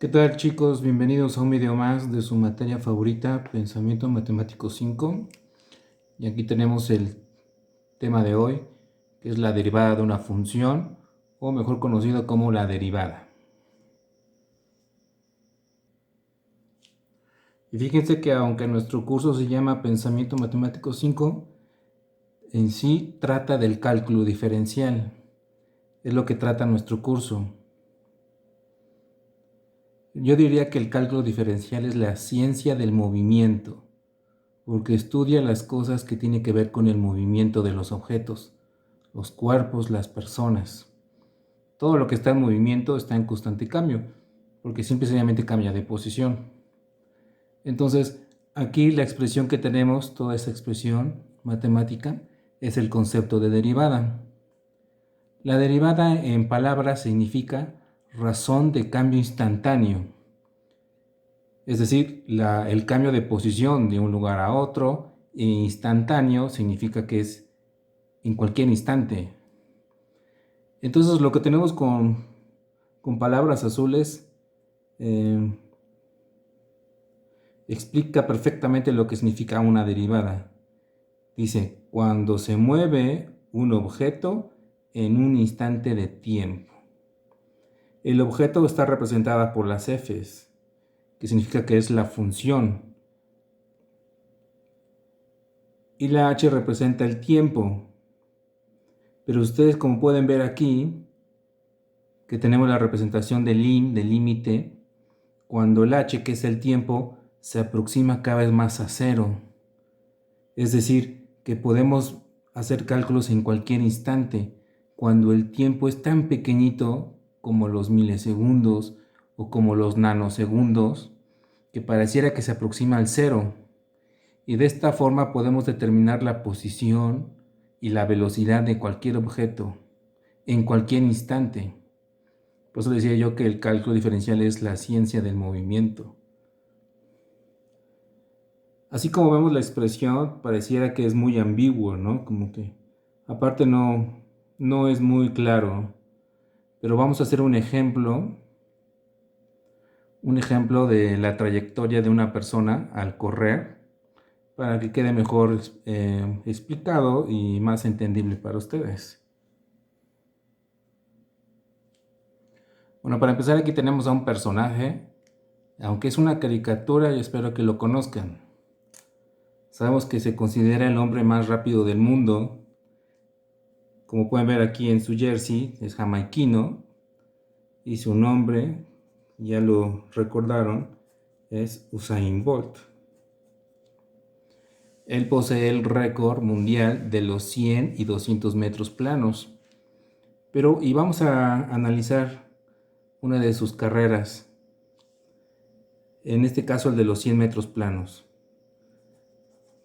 ¿Qué tal, chicos? Bienvenidos a un video más de su materia favorita, Pensamiento Matemático 5. Y aquí tenemos el tema de hoy, que es la derivada de una función, o mejor conocido como la derivada. Y fíjense que aunque nuestro curso se llama Pensamiento Matemático 5, en sí trata del cálculo diferencial. Es lo que trata nuestro curso. Yo diría que el cálculo diferencial es la ciencia del movimiento, porque estudia las cosas que tienen que ver con el movimiento de los objetos, los cuerpos, las personas. Todo lo que está en movimiento está en constante cambio, porque simple y sencillamente cambia de posición. Entonces, aquí la expresión que tenemos, toda esa expresión matemática, es el concepto de derivada. La derivada en palabras significa razón de cambio instantáneo. Es decir, el cambio de posición de un lugar a otro e instantáneo significa que es en cualquier instante. Entonces lo que tenemos con palabras azules explica perfectamente lo que significa una derivada. Dice, cuando se mueve un objeto en un instante de tiempo. El objeto está representado por las Fs, que significa que es la función. Y la H representa el tiempo. Pero ustedes, como pueden ver aquí, que tenemos la representación del límite, cuando el h, que es el tiempo, se aproxima cada vez más a cero. Es decir, que podemos hacer cálculos en cualquier instante, cuando el tiempo es tan pequeñito como los milisegundos o como los nanosegundos, que pareciera que se aproxima al cero. Y de esta forma podemos determinar la posición y la velocidad de cualquier objeto en cualquier instante. Por eso decía yo que el cálculo diferencial es la ciencia del movimiento. Así como vemos la expresión, pareciera que es muy ambiguo, ¿no? Como que aparte no es muy claro. Pero vamos a hacer un ejemplo de la trayectoria de una persona al correr, para que quede mejor explicado y más entendible para ustedes. Bueno, para empezar aquí tenemos a un personaje, aunque es una caricatura, y espero que lo conozcan. Sabemos que se considera el hombre más rápido del mundo. Como pueden ver aquí en su jersey, es jamaiquino, y su nombre, ya lo recordaron, es Usain Bolt. Él posee el récord mundial de los 100 y 200 metros planos. Y vamos a analizar una de sus carreras, en este caso el de los 100 metros planos.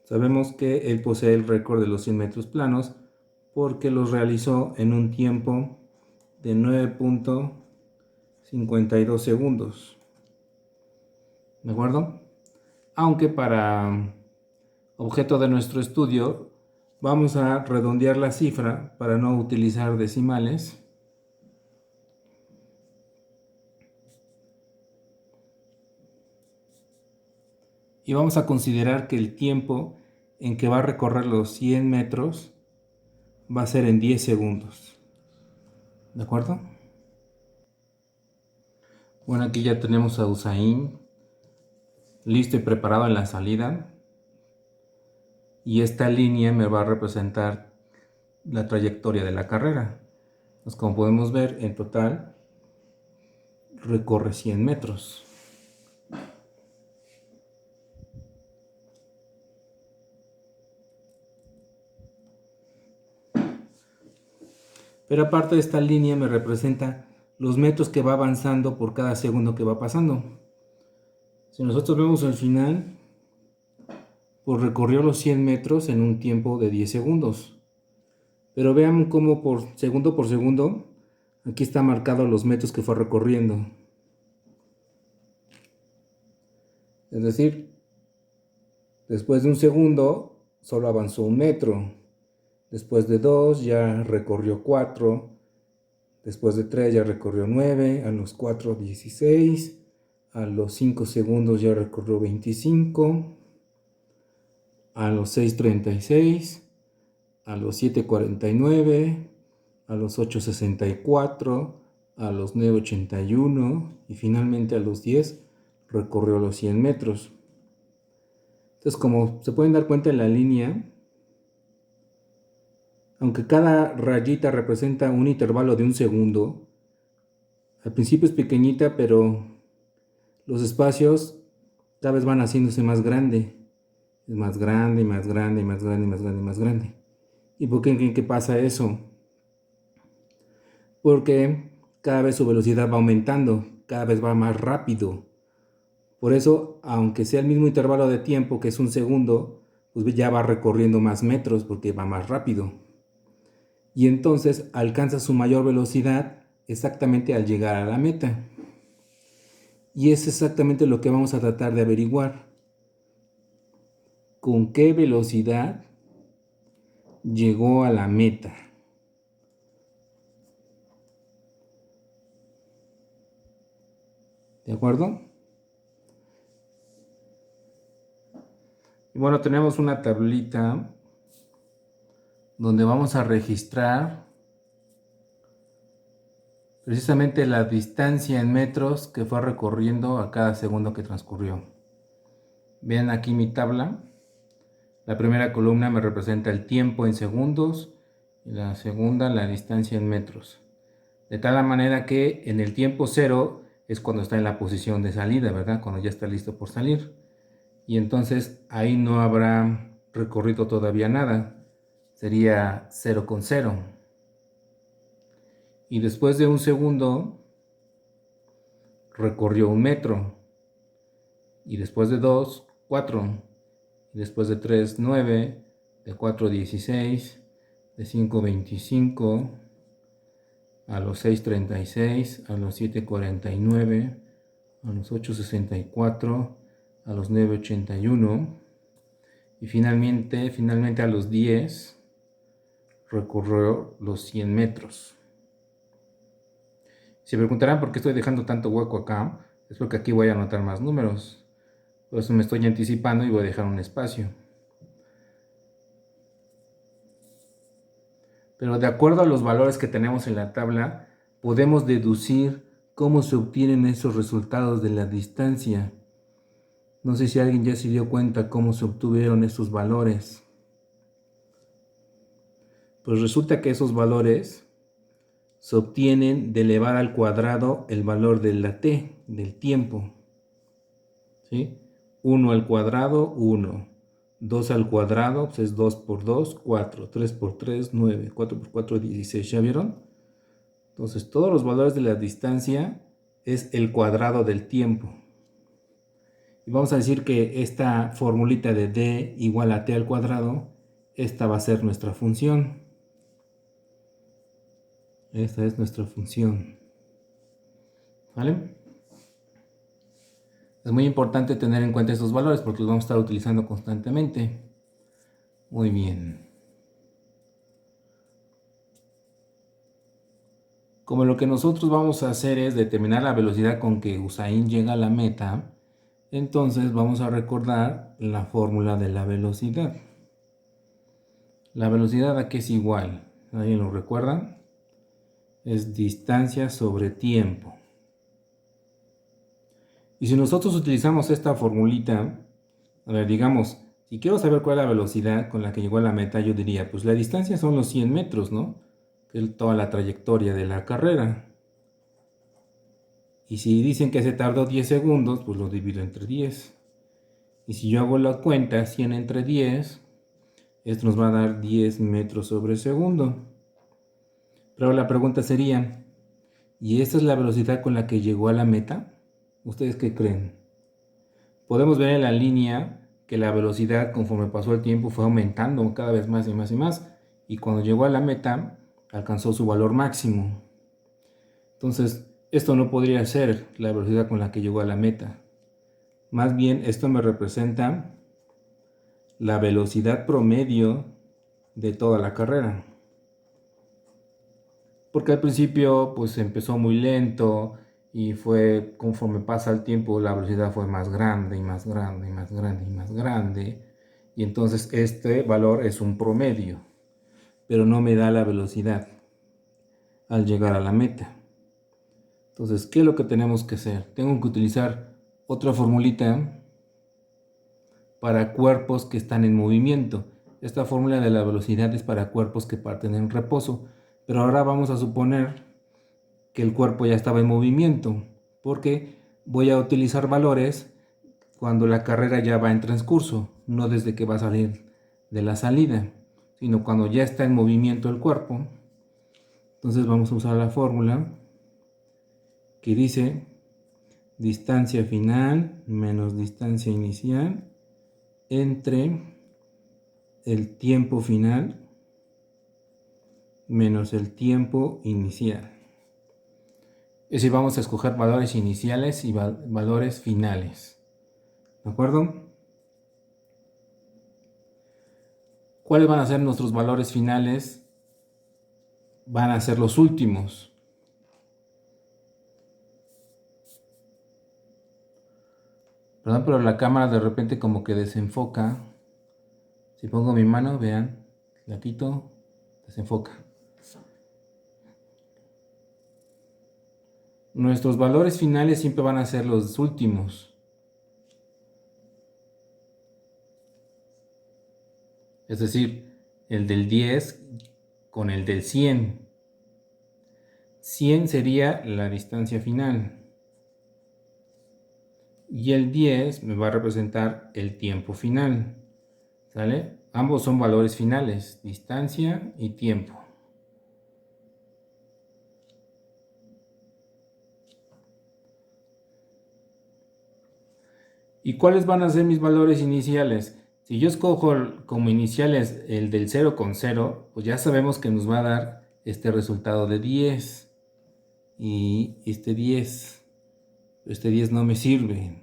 Sabemos que él posee el récord de los 100 metros planos porque los realizó en un tiempo de 9.52 segundos. ¿De acuerdo? Aunque para objeto de nuestro estudio vamos a redondear la cifra para no utilizar decimales. Y vamos a considerar que el tiempo en que va a recorrer los 100 metros va a ser en 10 segundos. ¿De acuerdo? Bueno, aquí ya tenemos a Usain listo y preparado en la salida. Y esta línea me va a representar la trayectoria de la carrera. Pues como podemos ver, en total recorre 100 metros. Pero aparte de esta línea me representa los metros que va avanzando por cada segundo que va pasando. Si nosotros vemos al final, pues recorrió los 100 metros en un tiempo de 10 segundos. Pero vean cómo por segundo, aquí está marcado los metros que fue recorriendo. Es decir, después de un segundo solo avanzó 1 metro. Después de 2 ya recorrió 4. Después de 3 ya recorrió 9. A los 4, 16. a los 5 segundos ya recorrió 25, a los 6:36, a los 7:49, a los 8:64, a los 9:81 y finalmente a los 10 recorrió los 100 metros. Entonces, como se pueden dar cuenta en la línea, aunque cada rayita representa un intervalo de un segundo, al principio es pequeñita, pero los espacios cada vez van haciéndose más grande. Es más grande, y más grande, y más grande, y más grande, y más grande. ¿Y por qué creen que pasa eso? Porque cada vez su velocidad va aumentando, cada vez va más rápido. Por eso, aunque sea el mismo intervalo de tiempo, que es un segundo, pues ya va recorriendo más metros porque va más rápido. Y entonces alcanza su mayor velocidad exactamente al llegar a la meta. Y es exactamente lo que vamos a tratar de averiguar. ¿Con qué velocidad llegó a la meta? ¿De acuerdo? Y bueno, tenemos una tablita donde vamos a registrar precisamente la distancia en metros que fue recorriendo a cada segundo que transcurrió. Vean aquí mi tabla. La primera columna me representa el tiempo en segundos y la segunda la distancia en metros. De tal manera que en el tiempo cero es cuando está en la posición de salida, ¿verdad? Cuando ya está listo por salir. Y entonces ahí no habrá recorrido todavía nada. Sería 0,0. Y después de un segundo recorrió 1 metro. Y después de 2, 4. Y después de 3, 9. De 4, 16. De 5, 25. A los 6, 36. A los 7, 49. A los 8, 64. A los 9, 81. Y finalmente a los 10 recorrió los 100 metros. Se preguntarán por qué estoy dejando tanto hueco acá. Es porque aquí voy a anotar más números. Por eso me estoy anticipando y voy a dejar un espacio. Pero de acuerdo a los valores que tenemos en la tabla, podemos deducir cómo se obtienen esos resultados de la distancia. No sé si alguien ya se dio cuenta cómo se obtuvieron esos valores. Pues resulta que esos valores se obtienen de elevar al cuadrado el valor de la t, del tiempo. ¿Sí? 1 al cuadrado, 1. 2 al cuadrado, pues es 2 por 2, 4. 3 por 3, 9. 4 por 4, 16. ¿Ya vieron? Entonces, todos los valores de la distancia es el cuadrado del tiempo. Y vamos a decir que esta formulita de d igual a t al cuadrado, esta va a ser nuestra función. Esta es nuestra función. ¿Vale? Es muy importante tener en cuenta estos valores porque los vamos a estar utilizando constantemente. Muy bien. Como lo que nosotros vamos a hacer es determinar la velocidad con que Usain llega a la meta, entonces vamos a recordar la fórmula de la velocidad. La velocidad ¿a qué es igual? ¿Alguien lo recuerda? Es distancia sobre tiempo. Y si nosotros utilizamos esta formulita, a ver, digamos, si quiero saber cuál es la velocidad con la que llegó a la meta, yo diría, pues la distancia son los 100 metros, ¿no? Que es toda la trayectoria de la carrera. Y si dicen que se tardó 10 segundos, pues lo divido entre 10. Y si yo hago la cuenta, 100 entre 10, esto nos va a dar 10 metros sobre segundo. Pero la pregunta sería, ¿y esta es la velocidad con la que llegó a la meta? ¿Ustedes qué creen? Podemos ver en la línea que la velocidad conforme pasó el tiempo fue aumentando cada vez más y más y más. Y cuando llegó a la meta, alcanzó su valor máximo. Entonces, esto no podría ser la velocidad con la que llegó a la meta. Más bien, esto me representa la velocidad promedio de toda la carrera. Porque al principio, pues empezó muy lento y fue conforme pasa el tiempo la velocidad fue más grande y más grande y más grande y más grande, y entonces este valor es un promedio, pero no me da la velocidad al llegar a la meta. Entonces, ¿qué es lo que tenemos que hacer? Tengo que utilizar otra formulita para cuerpos que están en movimiento. Esta fórmula de la velocidad es para cuerpos que parten en reposo, pero ahora vamos a suponer que el cuerpo ya estaba en movimiento, porque voy a utilizar valores cuando la carrera ya va en transcurso, no desde que va a salir de la salida, sino cuando ya está en movimiento el cuerpo. Entonces vamos a usar la fórmula que dice distancia final menos distancia inicial entre el tiempo final menos el tiempo inicial. Es decir, vamos a escoger valores iniciales y valores finales. ¿De acuerdo? ¿Cuáles van a ser nuestros valores finales? Van a ser los últimos. Perdón, pero la cámara de repente como que desenfoca. Si pongo mi mano, vean, la quito, desenfoca. Nuestros valores finales siempre van a ser los últimos. Es decir, el del 10 con el del 100. 100 sería la distancia final. Y el 10 me va a representar el tiempo final. ¿Sale? Ambos son valores finales, distancia y tiempo. ¿Y cuáles van a ser mis valores iniciales? Si yo escojo como iniciales el del 0 con 0, pues ya sabemos que nos va a dar este resultado de 10. Y este 10 no me sirve.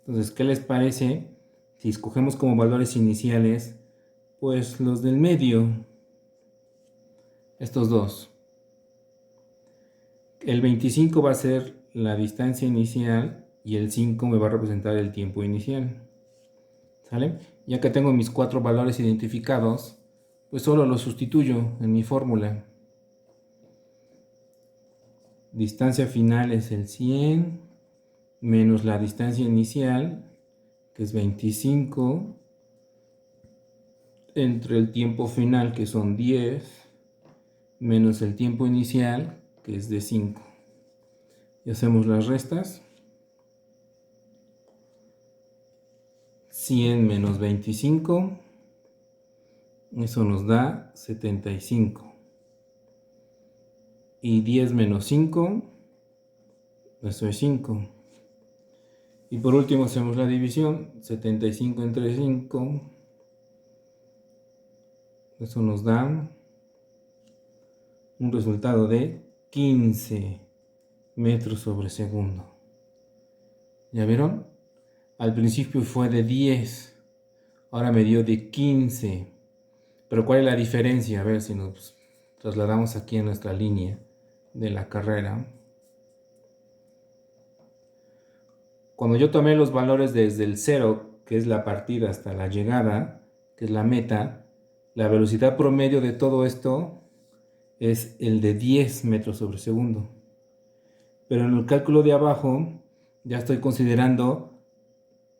Entonces, ¿qué les parece si escogemos como valores iniciales pues los del medio? Estos dos. El 25 va a ser la distancia inicial y el 5 me va a representar el tiempo inicial. ¿Sale? Ya que tengo mis 4 valores identificados, pues solo los sustituyo en mi fórmula. Distancia final es el 100 menos la distancia inicial, que es 25, entre el tiempo final, que son 10, menos el tiempo inicial, que es de 5. Y hacemos las restas. 100 menos 25, eso nos da 75. Y 10 menos 5, eso es 5. Y por último hacemos la división, 75 entre 5, eso nos da un resultado de 15 metros sobre segundo. ¿Ya vieron? Al principio fue de 10, ahora me dio de 15. Pero ¿cuál es la diferencia? A ver si nos trasladamos aquí a nuestra línea de la carrera. Cuando yo tomé los valores desde el 0, que es la partida, hasta la llegada, que es la meta, la velocidad promedio de todo esto es el de 10 metros sobre segundo. Pero en el cálculo de abajo ya estoy considerando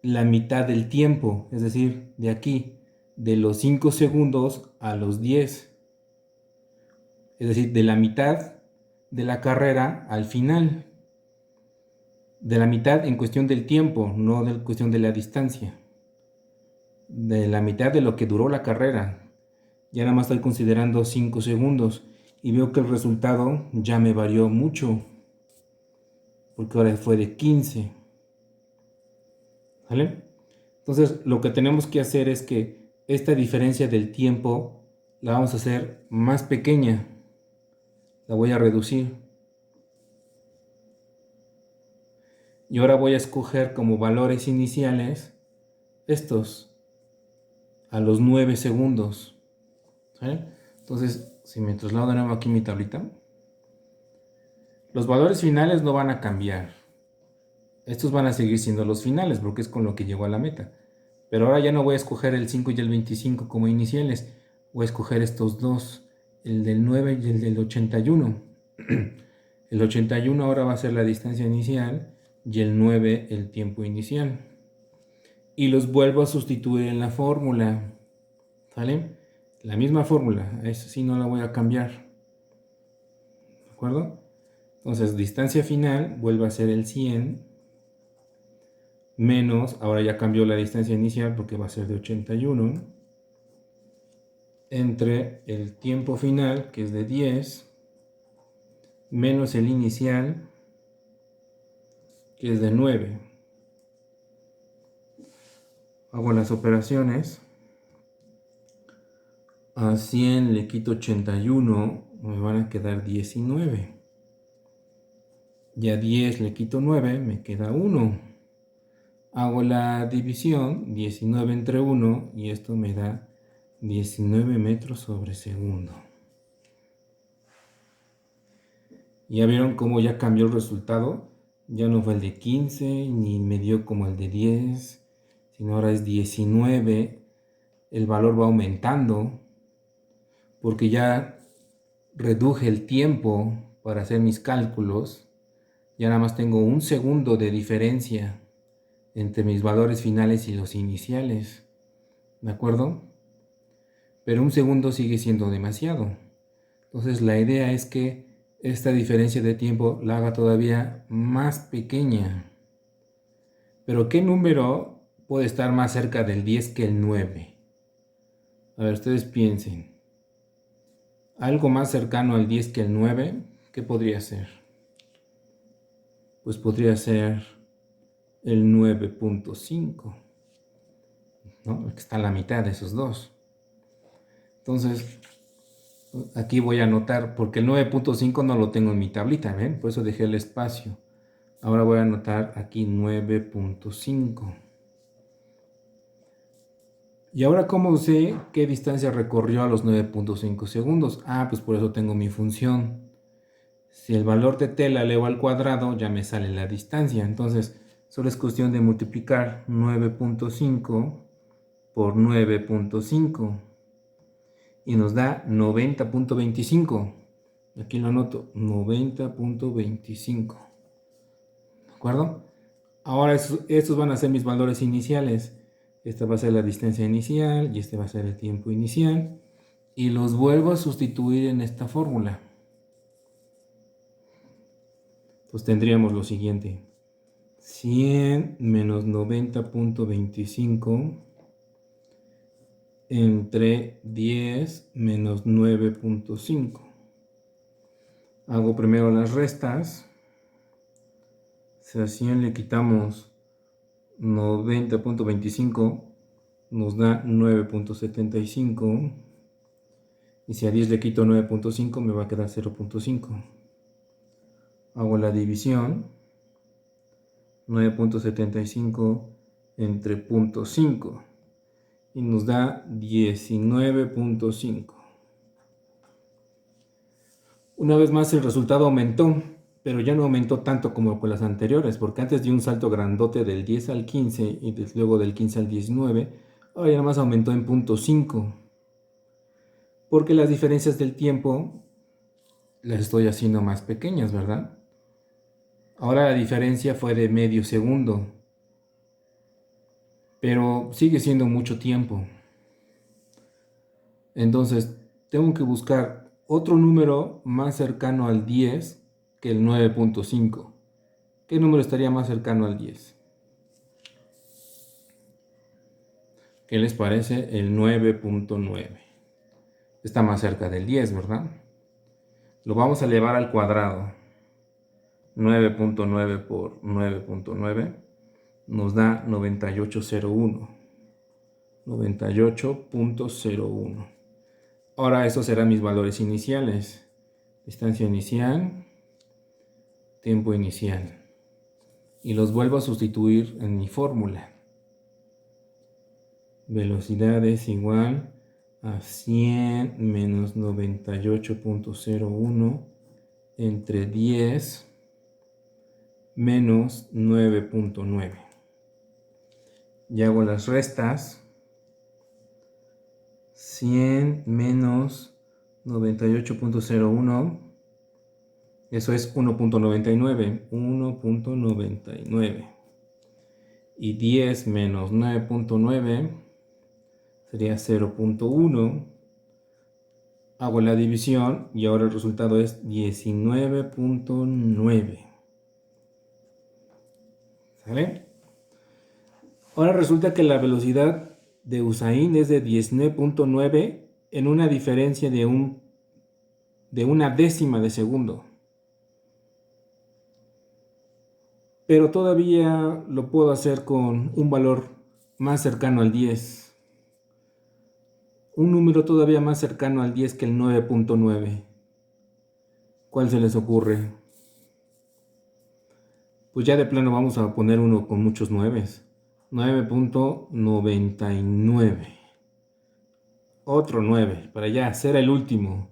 la mitad del tiempo, es decir, de aquí, de los 5 segundos a los 10. Es decir, de la mitad de la carrera al final. De la mitad en cuestión del tiempo, no en cuestión de la distancia. De la mitad de lo que duró la carrera. Ya nada más estoy considerando 5 segundos y veo que el resultado ya me varió mucho, porque ahora fue de 15. ¿Vale? Entonces lo que tenemos que hacer es que esta diferencia del tiempo la vamos a hacer más pequeña. La voy a reducir. Y ahora voy a escoger como valores iniciales estos a los 9 segundos. ¿Sale? Entonces, si me traslado de nuevo aquí mi tablita, Los valores finales no van a cambiar. Estos van a seguir siendo los finales porque es con lo que llegó a la meta. Pero ahora ya no voy a escoger el 5 y el 25 como iniciales. Voy a escoger estos dos, el del 9 y el del 81. El 81 ahora va a ser la distancia inicial y el 9 el tiempo inicial. Y los vuelvo a sustituir en la fórmula. ¿Sale? La misma fórmula. Eso sí no la voy a cambiar. ¿De acuerdo? Entonces, distancia final vuelve a ser el 100 menos, ahora ya cambió la distancia inicial porque va a ser de 81, entre el tiempo final, que es de 10, menos el inicial, que es de 9. Hago las operaciones. A 100 le quito 81, me van a quedar 19. Y a 10 le quito 9, me queda 1. Hago la división, 19 entre 1, y esto me da 19 metros sobre segundo. ¿Ya vieron cómo ya cambió el resultado? Ya no fue el de 15, ni me dio como el de 10, sino ahora es 19. El valor va aumentando, porque ya reduje el tiempo para hacer mis cálculos. Ya nada más tengo un segundo de diferencia entre mis valores finales y los iniciales. ¿De acuerdo? Pero un segundo sigue siendo demasiado. Entonces la idea es que esta diferencia de tiempo la haga todavía más pequeña. Pero ¿qué número puede estar más cerca del 10 que el 9? A ver, ustedes piensen. Algo más cercano al 10 que el 9, ¿qué podría ser? Pues podría ser el 9.5, ¿no? El que está a la mitad de esos dos. Entonces, aquí voy a anotar, porque el 9.5 no lo tengo en mi tablita, ¿ven? Por eso dejé el espacio. Ahora voy a anotar aquí 9.5. ¿Y ahora cómo sé qué distancia recorrió a los 9.5 segundos? Ah, pues por eso tengo mi función. Si el valor de t la elevo al cuadrado, ya me sale la distancia. Entonces, solo es cuestión de multiplicar 9.5 por 9.5. Y nos da 90.25. Aquí lo anoto, 90.25. ¿De acuerdo? Ahora estos van a ser mis valores iniciales. Esta va a ser la distancia inicial y este va a ser el tiempo inicial. Y los vuelvo a sustituir en esta fórmula. Pues tendríamos lo siguiente. 100 menos 90.25 entre 10 menos 9.5. Hago primero las restas. Si a 100 le quitamos 90.25, nos da 9.75. Y si a 10 le quito 9.5, me va a quedar 0.5. Hago la división. 9.75 entre 0.5. Y nos da 19.5. Una vez más el resultado aumentó, pero ya no aumentó tanto como con las anteriores, porque antes dio un salto grandote del 10 al 15 y luego del 15 al 19, ahora ya nada más aumentó en 0.5, porque las diferencias del tiempo las estoy haciendo más pequeñas, ¿verdad? Ahora la diferencia fue de medio segundo, pero sigue siendo mucho tiempo. Entonces, tengo que buscar otro número más cercano al 10 que el 9.5. ¿Qué número estaría más cercano al 10? ¿Qué les parece? El 9.9. Está más cerca del 10, ¿verdad? Lo vamos a elevar al cuadrado. 9.9 por 9.9 nos da 98.01. 98.01. Ahora estos serán mis valores iniciales. Distancia inicial, tiempo inicial. Y los vuelvo a sustituir en mi fórmula. Velocidad es igual a 100 menos 98.01 entre 10 menos 9.9. Y hago las restas. 100 menos 98.01. Eso es 1.99. 1.99. Y 10 menos 9.9 sería 0.1. Hago la división y ahora el resultado es 19.9. ¿Sale? Ahora resulta que la velocidad de Usain es de 19.9 en una diferencia de una décima de segundo. Pero todavía lo puedo hacer con un valor más cercano al 10. Un número todavía más cercano al 10 que el 9.9. ¿Cuál se les ocurre? Pues ya de plano vamos a poner uno con muchos 9. 9.99. Otro 9. Para allá, será el último.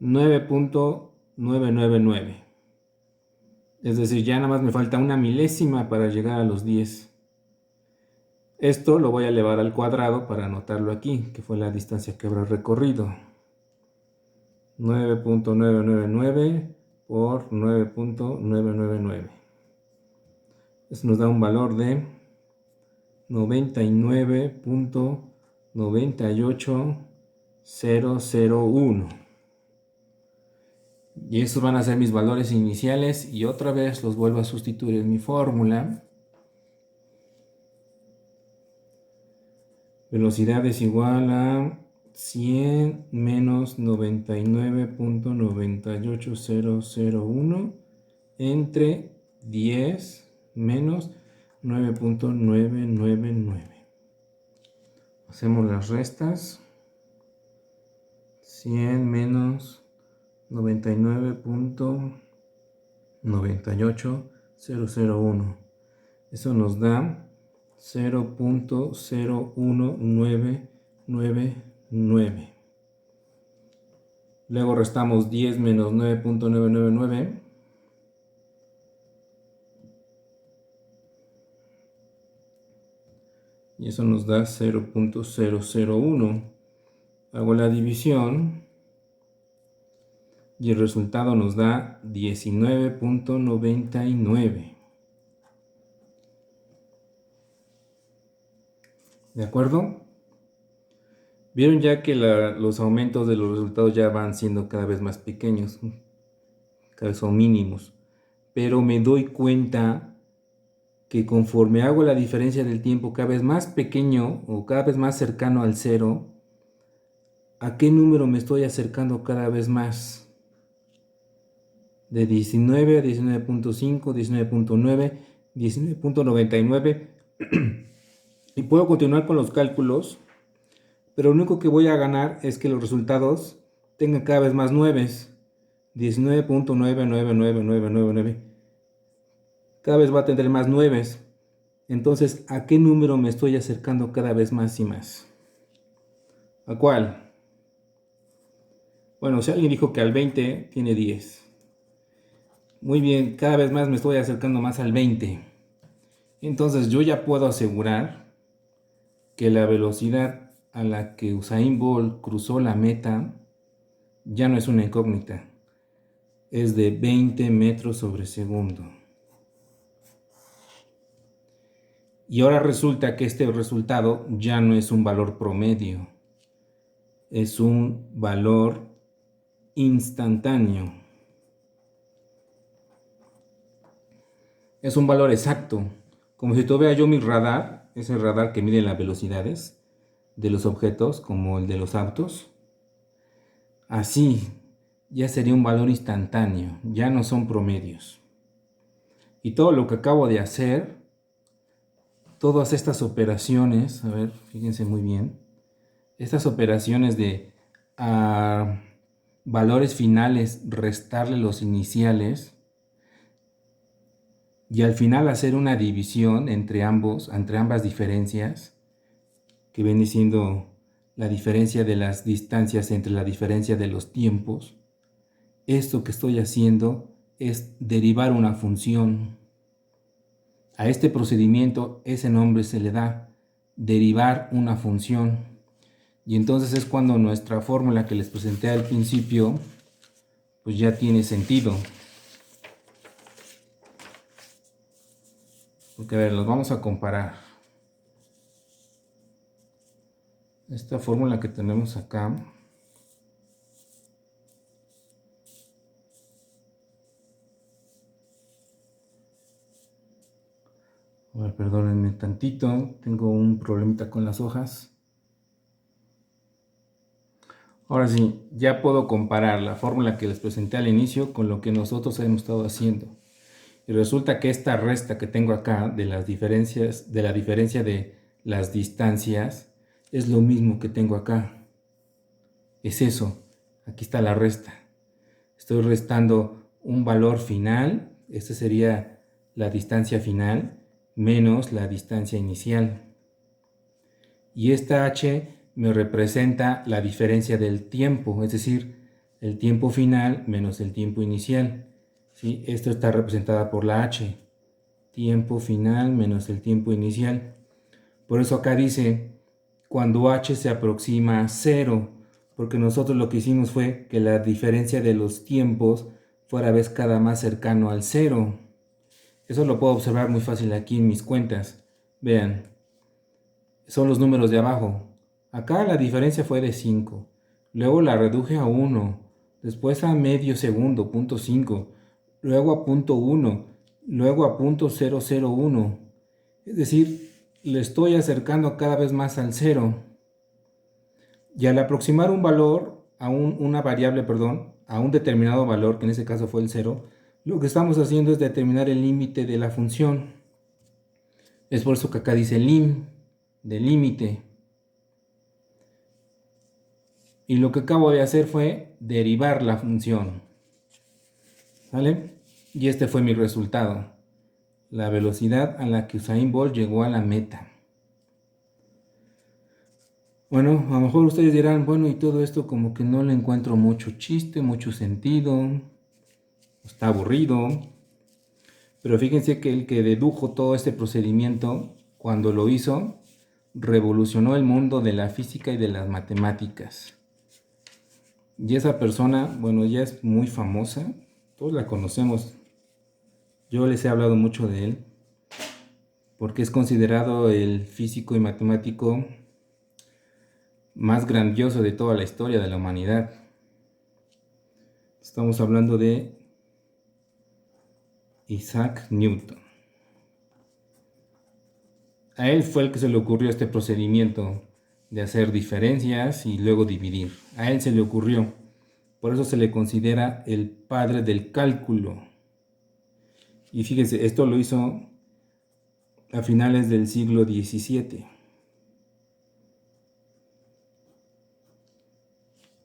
9.999. Es decir, ya nada más me falta una milésima para llegar a los 10. Esto lo voy a elevar al cuadrado para anotarlo aquí, que fue la distancia que habrá recorrido. 9.999 por 9.999. Eso nos da un valor de 99.98001. Y estos van a ser mis valores iniciales y otra vez los vuelvo a sustituir en mi fórmula. Velocidad es igual a 100 menos 99.98001 entre 10 menos 9.999. Hacemos las restas. 100 menos 99.98001. Eso nos da 0.01999. Luego restamos 10 menos 9.999. Y eso nos da 0.001. Hago la división. Y el resultado nos da 19.99. ¿De acuerdo? Vieron ya que los aumentos de los resultados ya van siendo cada vez más pequeños, cada vez son mínimos. Pero me doy cuenta que conforme hago la diferencia del tiempo cada vez más pequeño o cada vez más cercano al cero, ¿a qué número me estoy acercando cada vez más? De 19 a 19.5, 19.9, 19.99. Y puedo continuar con los cálculos, pero lo único que voy a ganar es que los resultados tengan cada vez más 9. 19.999999. Cada vez va a tener más 9. Entonces, ¿a qué número me estoy acercando cada vez más y más? ¿A cuál? Bueno, si alguien dijo que al 20 tiene 10. Muy bien, cada vez más me estoy acercando más al 20. Entonces yo ya puedo asegurar que la velocidad a la que Usain Bolt cruzó la meta ya no es una incógnita. Es de 20 metros sobre segundo. Y ahora resulta que este resultado ya no es un valor promedio. Es un valor instantáneo. Es un valor exacto. Como si tuviera yo mi radar, ese radar que mide las velocidades de los objetos, como el de los autos. Así, ya sería un valor instantáneo, ya no son promedios. Y todo lo que acabo de hacer, todas estas operaciones, a ver, fíjense muy bien, estas operaciones de valores finales, restarle los iniciales, y al final hacer una división entre ambas diferencias, que viene siendo la diferencia de las distancias entre la diferencia de los tiempos. esto que estoy haciendo es derivar una función. A este procedimiento ese nombre se le da, derivar una función. Y entonces es cuando nuestra fórmula que les presenté al principio, pues ya tiene sentido. Porque a ver, los vamos a comparar. Esta fórmula que tenemos acá, a ver, perdónenme tantito, tengo un problemita con las hojas. Ahora sí, ya puedo comparar la fórmula que les presenté al inicio con lo que nosotros hemos estado haciendo. Y resulta que esta resta que tengo acá de las diferencias, de la diferencia de las distancias, es lo mismo que tengo acá. Es eso. Aquí está la resta. Estoy restando un valor final, esta sería la distancia final, menos la distancia inicial. Y esta h me representa la diferencia del tiempo, es decir, el tiempo final menos el tiempo inicial. ¿Sí? Esto está representada por la h, tiempo final menos el tiempo inicial. Por eso acá dice, cuando h se aproxima a 0, porque nosotros lo que hicimos fue que la diferencia de los tiempos fuera vez cada más cercano al 0. Eso lo puedo observar muy fácil aquí en mis cuentas. Vean, son los números de abajo. Acá la diferencia fue de 5, luego la reduje a 1, después a medio segundo, 0.5, luego a 0.1, luego a 0.001. Es decir, le estoy acercando cada vez más al 0. Y al aproximar un valor a una variable, a un determinado valor, que en este caso fue el 0, lo que estamos haciendo es determinar el límite de la función. Es por eso que acá dice lim, de límite. Y lo que acabo de hacer fue derivar la función. ¿Vale? Y este fue mi resultado. La velocidad a la que Usain Bolt llegó a la meta. Bueno, a lo mejor ustedes dirán, bueno, y todo esto como que no le encuentro mucho chiste, mucho sentido. Está aburrido. Pero fíjense que el que dedujo todo este procedimiento, cuando lo hizo, revolucionó el mundo de la física y de las matemáticas. Y esa persona, bueno, ella es muy famosa, todos la conocemos. Yo les he hablado mucho de él, porque es considerado el físico y matemático más grandioso de toda la historia de la humanidad. Estamos hablando de Isaac Newton. A él fue el que se le ocurrió este procedimiento de hacer diferencias y luego dividir. A él se le ocurrió. Por eso se le considera el padre del cálculo. Y fíjense, esto lo hizo a finales del siglo XVII.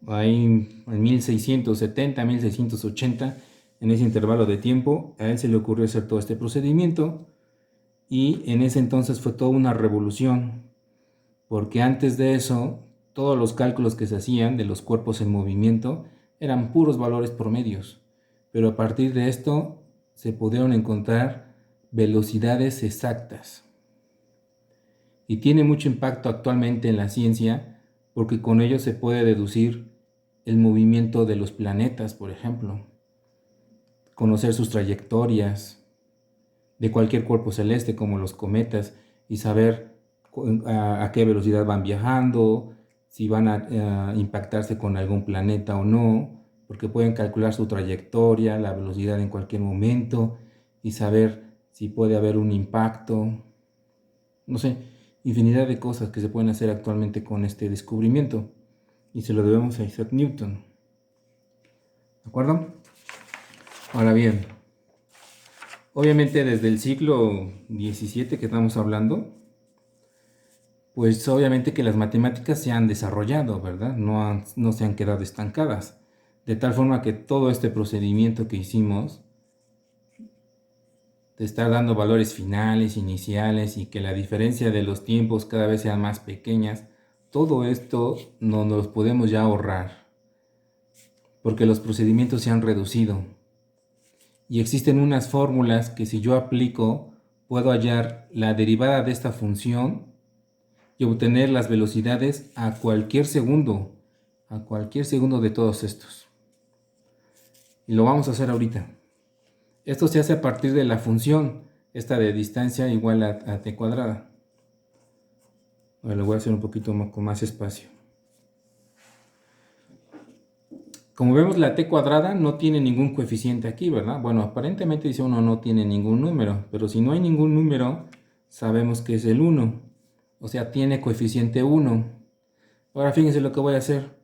Ahí en 1670, 1680, en ese intervalo de tiempo, a él se le ocurrió hacer todo este procedimiento. Y en ese entonces fue toda una revolución, porque antes de eso, todos los cálculos que se hacían de los cuerpos en movimiento eran puros valores promedios, pero a partir de esto se pudieron encontrar velocidades exactas. Y tiene mucho impacto actualmente en la ciencia, porque con ello se puede deducir el movimiento de los planetas, por ejemplo, conocer sus trayectorias, de cualquier cuerpo celeste como los cometas y saber a qué velocidad van viajando, si van a impactarse con algún planeta o no, porque pueden calcular su trayectoria, la velocidad en cualquier momento y saber si puede haber un impacto, no sé, infinidad de cosas que se pueden hacer actualmente con este descubrimiento y se lo debemos a Isaac Newton. ¿De acuerdo? Ahora bien, obviamente desde el siglo XVII que estamos hablando, pues obviamente que las matemáticas se han desarrollado, ¿verdad? No se han quedado estancadas. De tal forma que todo este procedimiento que hicimos, de estar dando valores finales, iniciales y que la diferencia de los tiempos cada vez sean más pequeñas, todo esto no nos podemos ya ahorrar. porque los procedimientos se han reducido. Y existen unas fórmulas que si yo aplico, puedo hallar la derivada de esta función y obtener las velocidades a cualquier segundo de todos estos. Y lo vamos a hacer ahorita. Esto se hace a partir de la función, esta de distancia igual a t cuadrada. Ahora lo voy a hacer un poquito con más espacio. Como vemos, la t cuadrada no tiene ningún coeficiente aquí, ¿verdad? Bueno, aparentemente dice uno no tiene ningún número, pero si no hay ningún número, sabemos que es el 1. O sea, tiene coeficiente 1. Ahora fíjense lo que voy a hacer.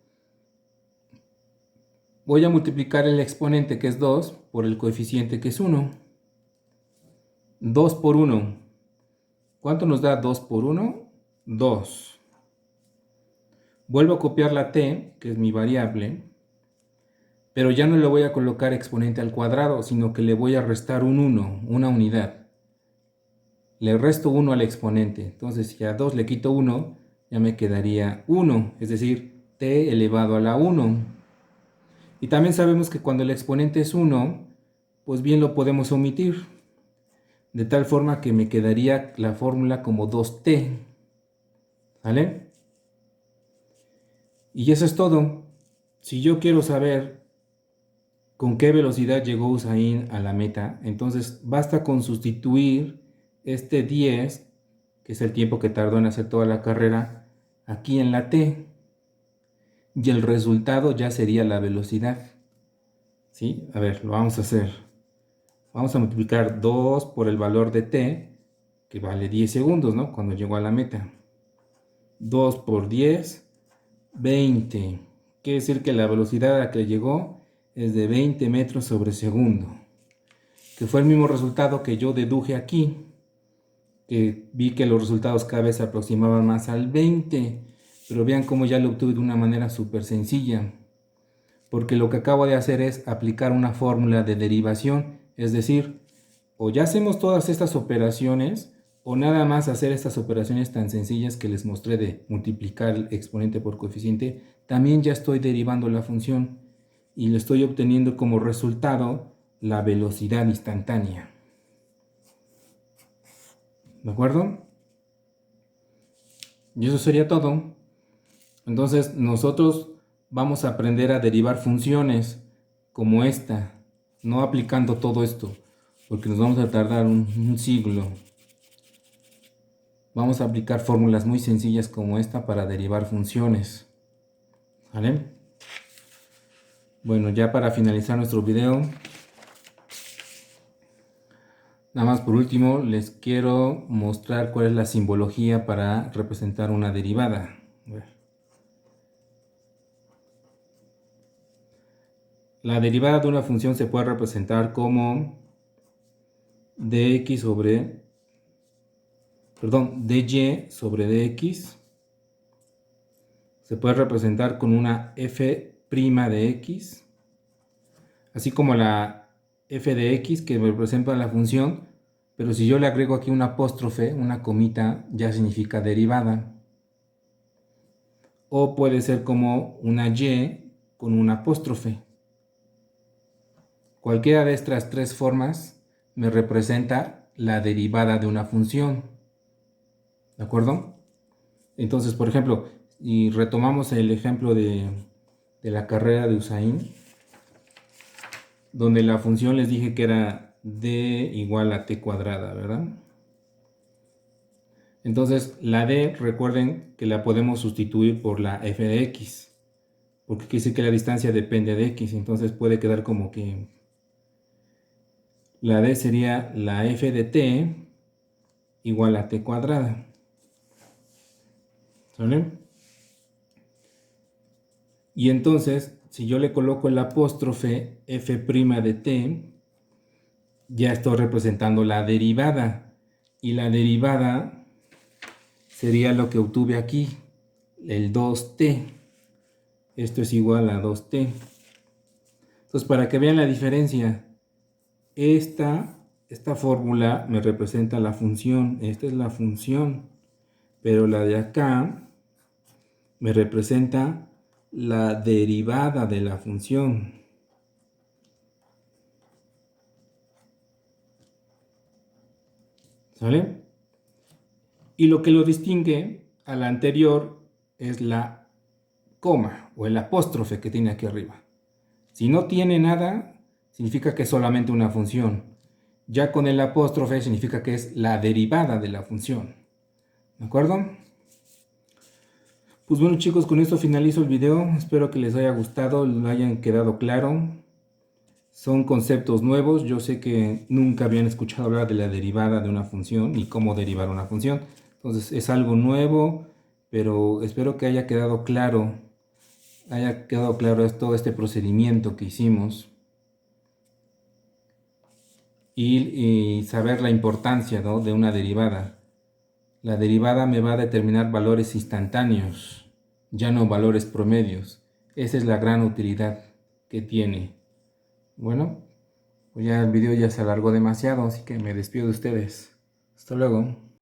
Voy a multiplicar el exponente, que es 2, por el coeficiente, que es 1. 2 por 1. ¿Cuánto nos da 2 por 1? 2. Vuelvo a copiar la t, que es mi variable, pero ya no le voy a colocar exponente al cuadrado, sino que le voy a restar un 1, una unidad. Le resto 1 al exponente. Entonces, si a 2 le quito 1, ya me quedaría 1, es decir, t elevado a la 1. Y también sabemos que cuando el exponente es 1, pues bien lo podemos omitir. De tal forma que me quedaría la fórmula como 2t. ¿Vale? Y eso es todo. Si yo quiero saber con qué velocidad llegó Usain a la meta, entonces basta con sustituir este 10, que es el tiempo que tardó en hacer toda la carrera, aquí en la t. Y el resultado ya sería la velocidad. ¿Sí? A ver, lo vamos a hacer. Vamos a multiplicar 2 por el valor de t, que vale 10 segundos, ¿no? Cuando llegó a la meta. 2 por 10, 20. Quiere decir que la velocidad a la que llegó es de 20 metros sobre segundo. Que fue el mismo resultado que yo deduje aquí. Que vi que los resultados cada vez se aproximaban más al 20. Pero vean cómo ya lo obtuve de una manera súper sencilla. Porque lo que acabo de hacer es aplicar una fórmula de derivación. Es decir, o ya hacemos todas estas operaciones, o nada más hacer estas operaciones tan sencillas que les mostré de multiplicar el exponente por coeficiente, también ya estoy derivando la función y le estoy obteniendo como resultado la velocidad instantánea. ¿De acuerdo? Y eso sería todo. Entonces nosotros vamos a aprender a derivar funciones como esta, no aplicando todo esto, porque nos vamos a tardar un siglo. Vamos a aplicar fórmulas muy sencillas como esta para derivar funciones. ¿Vale? Bueno, ya para finalizar nuestro video, nada más por último les quiero mostrar cuál es la simbología para representar una derivada. La derivada de una función se puede representar como dy sobre dx. Se puede representar con una f' de x, así como la f de x que representa la función, pero si yo le agrego aquí un apóstrofe, una comita, ya significa derivada. O puede ser como una y con un apóstrofe. Cualquiera de estas tres formas me representa la derivada de una función. ¿De acuerdo? Entonces, por ejemplo, y retomamos el ejemplo de la carrera de Usain, donde la función les dije que era d igual a t cuadrada, ¿verdad? Entonces, la d, recuerden que la podemos sustituir por la f de x, porque quiere decir que la distancia depende de x, entonces puede quedar como que la d sería la f de t igual a t cuadrada. ¿Sale? Y entonces, si yo le coloco el apóstrofe f' de t, ya estoy representando la derivada. Y la derivada sería lo que obtuve aquí, el 2t. Esto es igual a 2t. Entonces, para que vean la diferencia, esta fórmula me representa la función. Esta es la función. Pero la de acá me representa la derivada de la función. ¿Sale? Y lo que lo distingue a la anterior es la coma o el apóstrofe que tiene aquí arriba. Si no tiene nada, significa que es solamente una función. Ya con el apóstrofe significa que es la derivada de la función. ¿De acuerdo? Pues bueno, chicos, con esto finalizo el video. Espero que les haya gustado, les hayan quedado claro. Son conceptos nuevos. Yo sé que nunca habían escuchado hablar de la derivada de una función y cómo derivar una función. Entonces es algo nuevo, pero espero que haya quedado claro todo este procedimiento que hicimos y saber la importancia, ¿no?, de una derivada. La derivada me va a determinar valores instantáneos, ya no valores promedios. Esa es la gran utilidad que tiene. Bueno, pues ya el video ya se alargó demasiado, así que me despido de ustedes. Hasta luego.